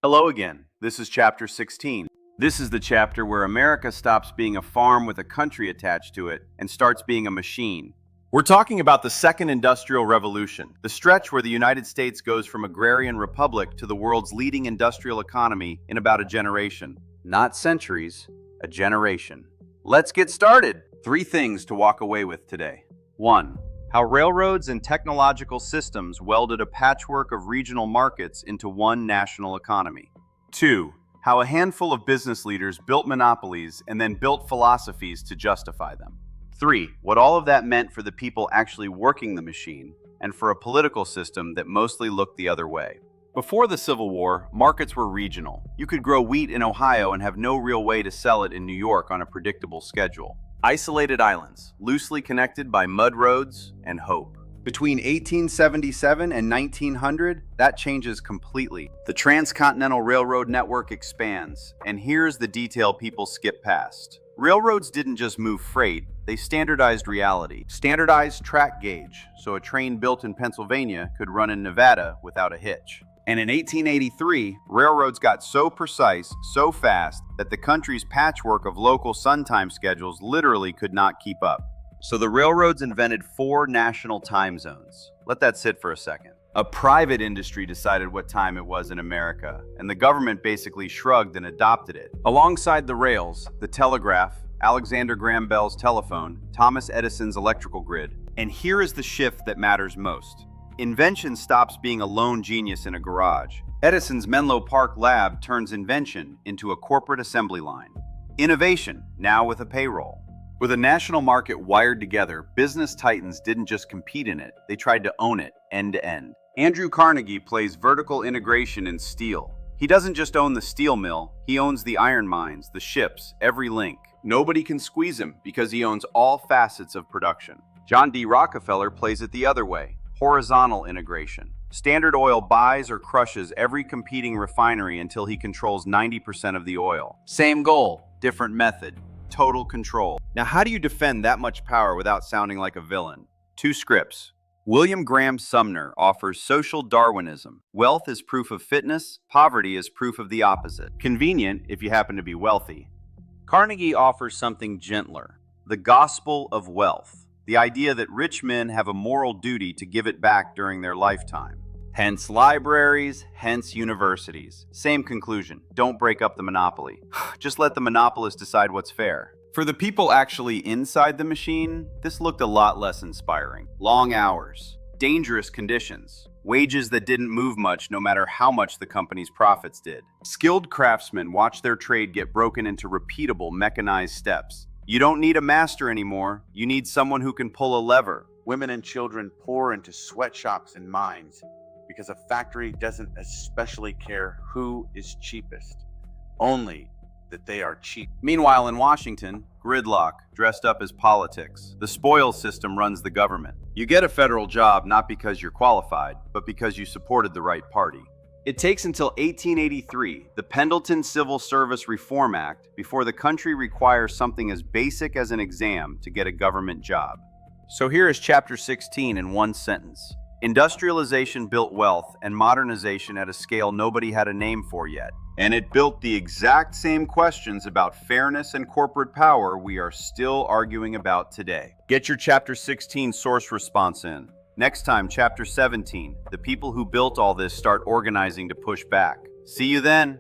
Hello again. This is chapter 16. This is the chapter where America stops being a farm with a country attached to it and starts being a machine. We're talking about the Second Industrial Revolution, the stretch where the United States goes from agrarian republic to the world's leading industrial economy in about a generation. Not centuries, a generation. Let's get started. 3 things to walk away with today. 1. How railroads and technological systems welded a patchwork of regional markets into one national economy. 2. How a handful of business leaders built monopolies and then built philosophies to justify them. 3. What all of that meant for the people actually working the machine and for a political system that mostly looked the other way. Before the Civil War, markets were regional. You could grow wheat in Ohio and have no real way to sell it in New York on a predictable schedule. Isolated islands, loosely connected by mud roads and hope. Between 1877 and 1900, that changes completely. The transcontinental railroad network expands, and here's the detail people skip past. Railroads didn't just move freight, they standardized reality. Standardized track gauge, so a train built in Pennsylvania could run in Nevada without a hitch. And in 1883, railroads got so precise, so fast, that the country's patchwork of local sun time schedules literally could not keep up. So the railroads invented 4 national time zones. Let that sit for a second. A private industry decided what time it was in America, and the government basically shrugged and adopted it. Alongside the rails, the telegraph, Alexander Graham Bell's telephone, Thomas Edison's electrical grid. And here is the shift that matters most. Invention stops being a lone genius in a garage. Edison's Menlo Park lab turns invention into a corporate assembly line. Innovation, now with a payroll. With a national market wired together, business titans didn't just compete in it, they tried to own it end to end. Andrew Carnegie plays vertical integration in steel. He doesn't just own the steel mill, he owns the iron mines, the ships, every link. Nobody can squeeze him because he owns all facets of production. John D. Rockefeller plays it the other way. Horizontal integration. Standard Oil buys or crushes every competing refinery until he controls 90% of the oil. Same goal, different method. Total control. Now, how do you defend that much power without sounding like a villain? 2 scripts. William Graham Sumner offers social Darwinism. Wealth is proof of fitness, poverty is proof of the opposite. Convenient if you happen to be wealthy. Carnegie offers something gentler. The gospel of wealth. The idea that rich men have a moral duty to give it back during their lifetime. Hence libraries, hence universities. Same conclusion. Don't break up the monopoly. Just let the monopolist decide what's fair. For the people actually inside the machine, this looked a lot less inspiring. Long hours, dangerous conditions, wages that didn't move much no matter how much the company's profits did. Skilled craftsmen watched their trade get broken into repeatable mechanized steps. You don't need a master anymore. You need someone who can pull a lever. Women and children pour into sweatshops and mines because a factory doesn't especially care who is cheapest, only that they are cheap. Meanwhile, in Washington, gridlock, dressed up as politics. The spoils system runs the government. You get a federal job not because you're qualified, but because you supported the right party. It takes until 1883, the Pendleton Civil Service Reform Act, before the country requires something as basic as an exam to get a government job. So here is chapter 16 in one sentence. Industrialization built wealth and modernization at a scale nobody had a name for yet. And it built the exact same questions about fairness and corporate power we are still arguing about today. Get your chapter 16 source response in. Next time, chapter 17, the people who built all this start organizing to push back. See you then.